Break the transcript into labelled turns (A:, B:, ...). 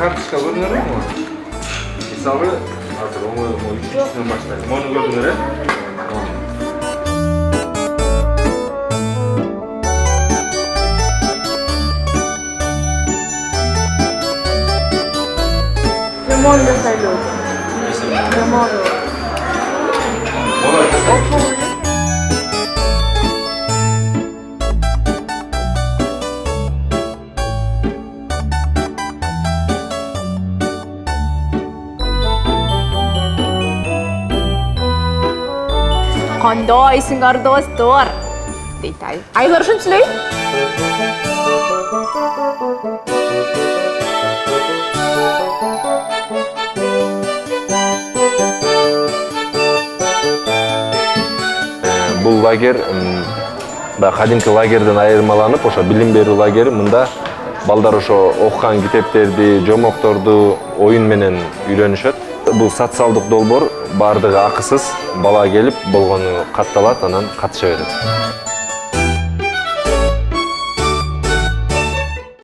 A: карточка көрдүңөр мө? Мисалы, азыр оңой үчүнчүсүнөн баштайт. Мону көрдүңөр э?
B: Лимон жасайлы. Лимон.
A: Олар жасайт.
B: Qandaysinglar do'stlar? Deydi. Aylar shunchalik?
C: Бұл лагерь кадимки лагерден айырмаланып, ошо билим берүү лагери. Мында балдар ошо окуган китептерди, жомокторду оюн менен үйрөнүшөт. Бул социалдык долбоор, бардыгы акысыз. Бала келип болгону катталат, анан катыша берет.